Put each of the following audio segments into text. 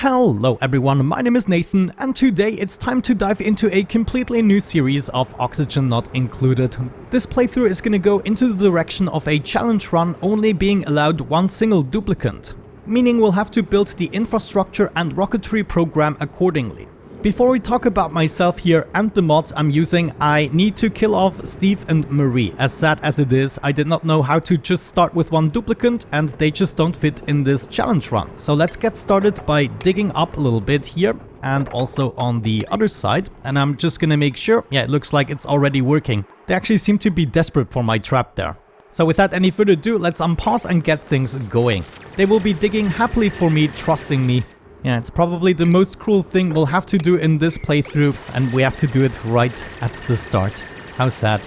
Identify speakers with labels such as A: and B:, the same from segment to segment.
A: Hello everyone, my name is Nathan, and today it's time to dive into a completely new series of Oxygen Not Included. This playthrough is gonna go into the direction of a challenge run only being allowed one single duplicant, meaning we'll have to build the infrastructure and rocketry program accordingly. Before we talk about myself here and the mods I'm using, I need to kill off Steve and Marie. As sad as it is, I did not know how to just start with one duplicant and they just don't fit in this challenge run. So let's get started by digging up a little bit here and also on the other side. And I'm just gonna make sure, yeah, it looks like it's already working. They actually seem to be desperate for my trap there. So without any further ado, let's unpause and get things going. They will be digging happily for me, trusting me. Yeah, it's probably the most cruel thing we'll have to do in this playthrough, and we have to do it right at the start. How sad.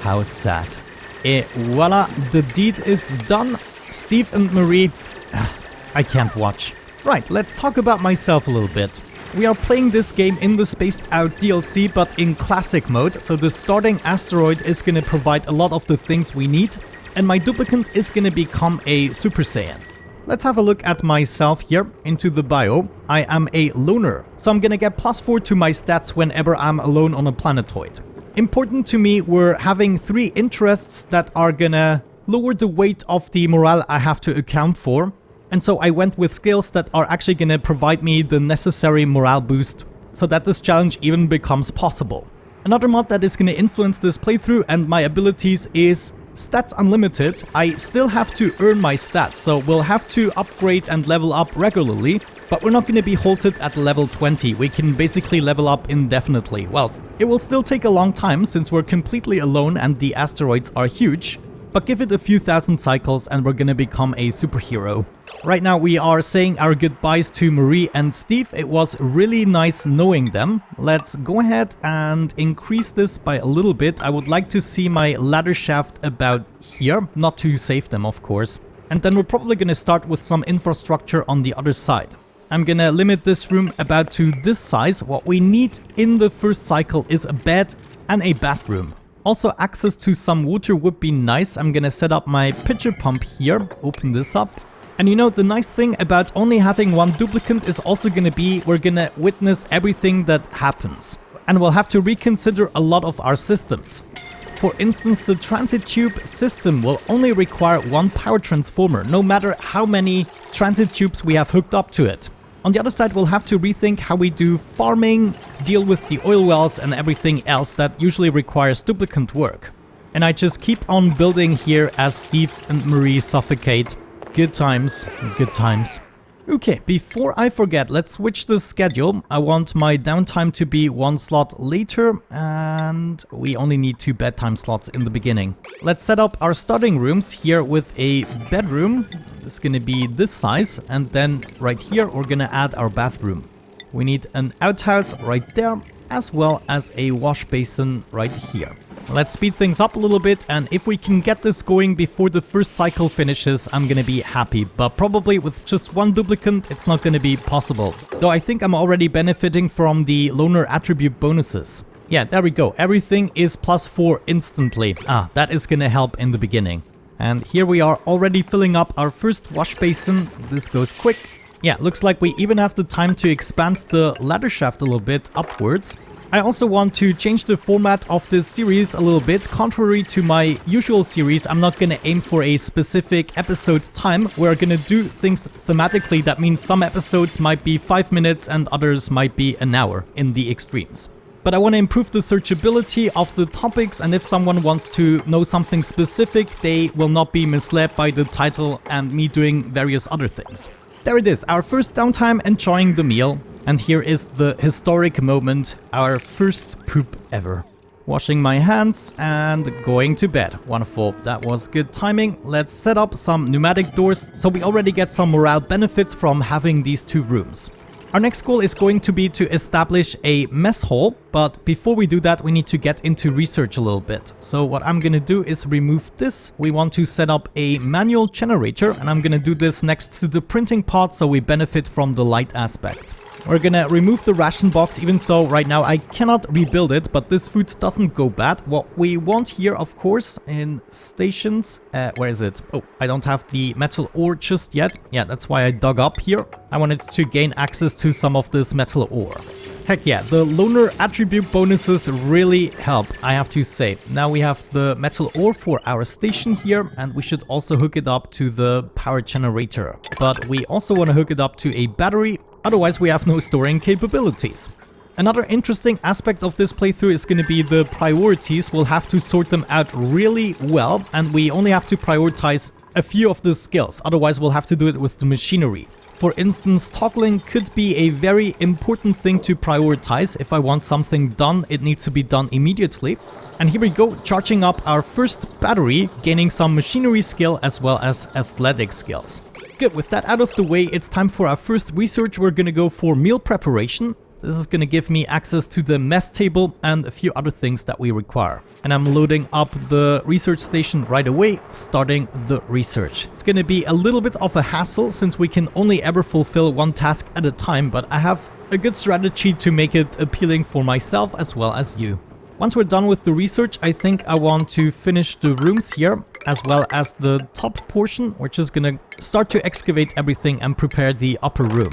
A: How sad. Et voila, the deed is done. Steve and Marie, I can't watch. Right, let's talk about myself a little bit. We are playing this game in the Spaced Out DLC, but in classic mode, so the starting asteroid is gonna provide a lot of the things we need, and my duplicant is gonna become a Super Saiyan. Let's have a look at myself here into the bio. I am a loner, so I'm gonna get +4 to my stats whenever I'm alone on a planetoid. Important to me were having 3 interests that are gonna lower the weight of the morale I have to account for, and so I went with skills that are actually gonna provide me the necessary morale boost so that this challenge even becomes possible. Another mod that is gonna influence this playthrough and my abilities is Stats Unlimited. I still have to earn my stats, so we'll have to upgrade and level up regularly, but we're not going to be halted at level 20. We can basically level up indefinitely. Well, it will still take a long time since we're completely alone and the asteroids are huge, but give it a few thousand cycles and we're going to become a superhero. Right now we are saying our goodbyes to Marie and Steve. It was really nice knowing them. Let's go ahead and increase this by a little bit. I would like to see my ladder shaft about here, not to save them of course. And then we're probably going to start with some infrastructure on the other side. I'm gonna limit this room about to this size. What we need in the first cycle is a bed and a bathroom. Also access to some water would be nice. I'm gonna set up my pitcher pump here, open this up. And you know, the nice thing about only having one duplicant is also gonna be we're gonna witness everything that happens. And we'll have to reconsider a lot of our systems. For instance, the transit tube system will only require one power transformer, no matter how many transit tubes we have hooked up to it. On the other side, we'll have to rethink how we do farming, deal with the oil wells and everything else that usually requires duplicant work. And I just keep on building here as Steve and Marie suffocate. Good times, good times. Okay, before I forget, let's switch the schedule. I want my downtime to be 1 slot later, and we only need 2 bedtime slots in the beginning. Let's set up our starting rooms here with a bedroom. It's gonna be this size, and then right here we're gonna add our bathroom. We need an outhouse right there, as well as a wash basin right here. Let's speed things up a little bit, and if we can get this going before the first cycle finishes, I'm gonna be happy. But probably with just one duplicant, it's not gonna be possible. Though I think I'm already benefiting from the loner attribute bonuses. Yeah, there we go. Everything is +4 instantly. That is gonna help in the beginning. And here we are already filling up our first wash basin. This goes quick. Yeah, looks like we even have the time to expand the ladder shaft a little bit upwards. I also want to change the format of this series a little bit. Contrary to my usual series, I'm not gonna aim for a specific episode time. We're gonna do things thematically. That means some episodes might be 5 minutes and others might be an hour in the extremes. But I want to improve the searchability of the topics, and if someone wants to know something specific, they will not be misled by the title and me doing various other things. There it is, our first downtime enjoying the meal. And here is the historic moment, our first poop ever. Washing my hands and going to bed. Wonderful, that was good timing. Let's set up some pneumatic doors so we already get some morale benefits from having these 2 rooms. Our next goal is going to be to establish a mess hall, but before we do that we need to get into research a little bit. So what I'm gonna do is remove this. We want to set up a manual generator, and I'm gonna do this next to the printing part so we benefit from the light aspect. We're gonna remove the ration box, even though right now I cannot rebuild it, but this food doesn't go bad. What we want here, of course, in stations... where is it? Oh, I don't have the metal ore just yet. Yeah, that's why I dug up here. I wanted to gain access to some of this metal ore. Heck yeah, the loner attribute bonuses really help, I have to say. Now we have the metal ore for our station here, and we should also hook it up to the power generator. But we also want to hook it up to a battery, otherwise we have no storing capabilities. Another interesting aspect of this playthrough is going to be the priorities. We'll have to sort them out really well, and we only have to prioritize a few of the skills, otherwise we'll have to do it with the machinery. For instance, toggling could be a very important thing to prioritize. If I want something done, it needs to be done immediately. And here we go, charging up our first battery, gaining some machinery skill as well as athletic skills. Good, with that out of the way, it's time for our first research. We're gonna go for meal preparation. This is gonna give me access to the mess table and a few other things that we require. And I'm loading up the research station right away, starting the research. It's gonna be a little bit of a hassle since we can only ever fulfill one task at a time, but I have a good strategy to make it appealing for myself as well as you. Once we're done with the research, I think I want to finish the rooms here as well as the top portion. We're just gonna start to excavate everything and prepare the upper room.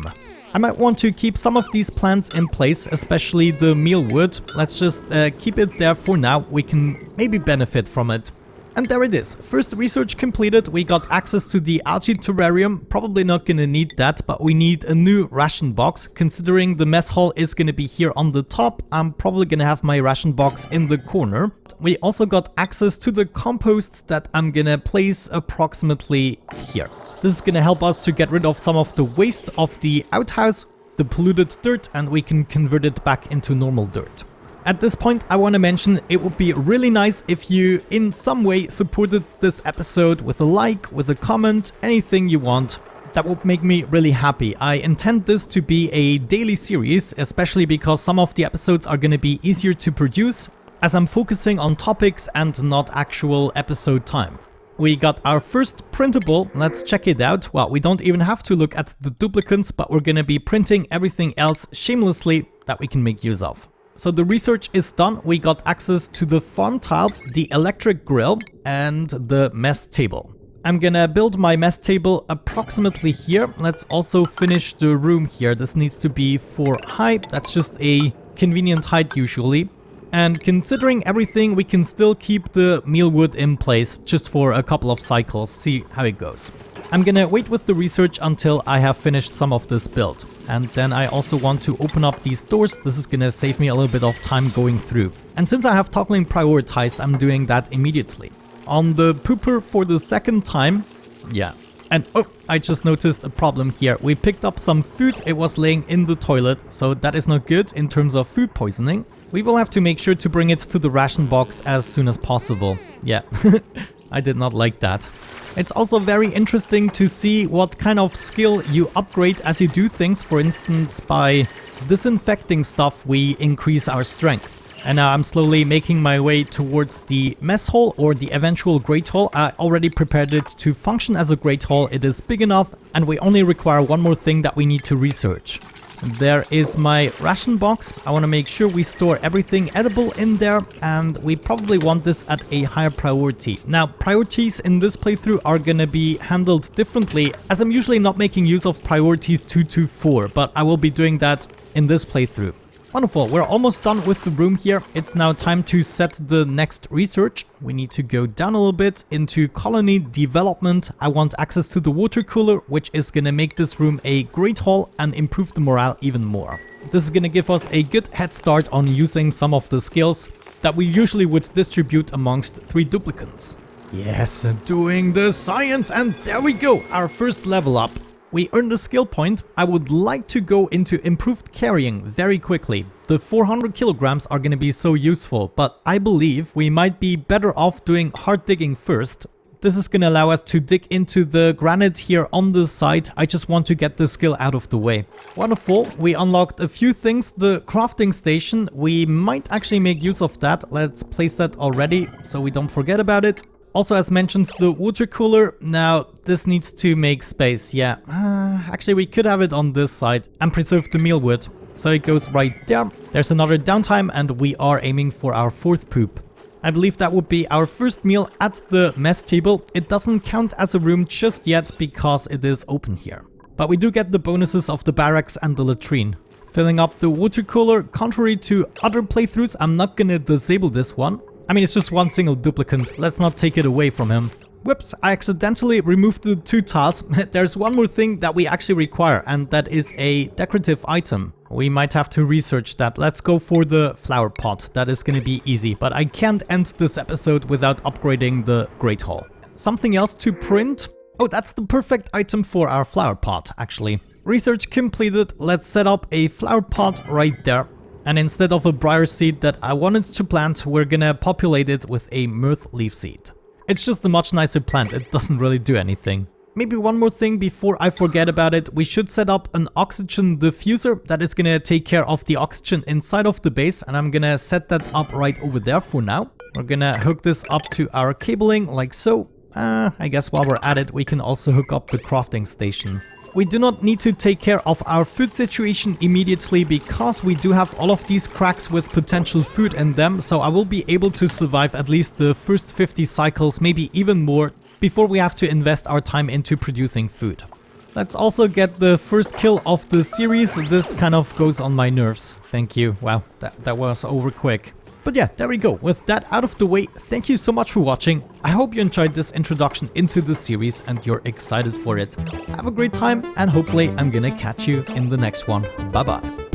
A: I might want to keep some of these plants in place, especially the mealwood. Let's just keep it there for now. We can maybe benefit from it. And there it is. First research completed. We got access to the algae terrarium. Probably not gonna need that, but we need a new ration box. Considering the mess hall is gonna be here on the top, I'm probably gonna have my ration box in the corner. We also got access to the composts that I'm gonna place approximately here. This is gonna help us to get rid of some of the waste of the outhouse, the polluted dirt, and we can convert it back into normal dirt. At this point, I want to mention it would be really nice if you in some way supported this episode with a like, with a comment, anything you want. That would make me really happy. I intend this to be a daily series, especially because some of the episodes are going to be easier to produce, as I'm focusing on topics and not actual episode time. We got our first printable, let's check it out. Well, we don't even have to look at the duplicants, but we're gonna be printing everything else shamelessly that we can make use of. So the research is done, we got access to the farm tile, the electric grill, and the mess table. I'm gonna build my mess table approximately here. Let's also finish the room here. This needs to be 4 high, that's just a convenient height usually. And considering everything, we can still keep the mealwood in place just for a couple of cycles, see how it goes. I'm gonna wait with the research until I have finished some of this build. And then I also want to open up these doors. This is gonna save me a little bit of time going through. And since I have toggling prioritized, I'm doing that immediately. On the pooper for the second time, yeah. And oh, I just noticed a problem here. We picked up some food, it was laying in the toilet, so that is not good in terms of food poisoning. We will have to make sure to bring it to the ration box as soon as possible. Yeah, I did not like that. It's also very interesting to see what kind of skill you upgrade as you do things. For instance, by disinfecting stuff, we increase our strength. And now I'm slowly making my way towards the mess hall or the eventual grate hall. I already prepared it to function as a grate hall. It is big enough and we only require one more thing that we need to research. There is my ration box. I want to make sure we store everything edible in there, and we probably want this at a higher priority. Now, priorities in this playthrough are gonna be handled differently, as I'm usually not making use of priorities 2 to 4, but I will be doing that in this playthrough. Wonderful, we're almost done with the room here. It's now time to set the next research. We need to go down a little bit into colony development. I want access to the water cooler, which is gonna make this room a great hall and improve the morale even more. This is gonna give us a good head start on using some of the skills that we usually would distribute amongst 3 duplicants. Yes, doing the science, and there we go, our first level up. We earned a skill point. I would like to go into improved carrying very quickly. The 400 kilograms are going to be so useful, but I believe we might be better off doing hard digging first. This is going to allow us to dig into the granite here on the side. I just want to get the skill out of the way. Wonderful, we unlocked a few things. The crafting station, we might actually make use of that. Let's place that already so we don't forget about it. Also, as mentioned, the water cooler. Now, this needs to make space, yeah. Actually, we could have it on this side and preserve the mealwood. So it goes right there. There's another downtime and we are aiming for our 4th poop. I believe that would be our first meal at the mess table. It doesn't count as a room just yet because it is open here. But we do get the bonuses of the barracks and the latrine. Filling up the water cooler, contrary to other playthroughs, I'm not gonna disable this one. I mean, it's just one single duplicant, let's not take it away from him. Whoops, I accidentally removed the 2 tiles. There's one more thing that we actually require, and that is a decorative item. We might have to research that. Let's go for the flower pot, that is gonna be easy, but I can't end this episode without upgrading the Great Hall. Something else to print? Oh, that's the perfect item for our flower pot, actually. Research completed, let's set up a flower pot right there. And instead of a briar seed that I wanted to plant, we're gonna populate it with a mirth leaf seed. It's just a much nicer plant, it doesn't really do anything. Maybe one more thing before I forget about it, we should set up an oxygen diffuser that is gonna take care of the oxygen inside of the base, and I'm gonna set that up right over there for now. We're gonna hook this up to our cabling like so. I guess while we're at it, we can also hook up the crafting station. We do not need to take care of our food situation immediately because we do have all of these cracks with potential food in them, so I will be able to survive at least the first 50 cycles, maybe even more, before we have to invest our time into producing food. Let's also get the first kill of the series. This kind of goes on my nerves. Thank you. Wow, that was over quick. But yeah, there we go. With that out of the way, thank you so much for watching. I hope you enjoyed this introduction into the series and you're excited for it. Have a great time and hopefully I'm gonna catch you in the next one. Bye bye.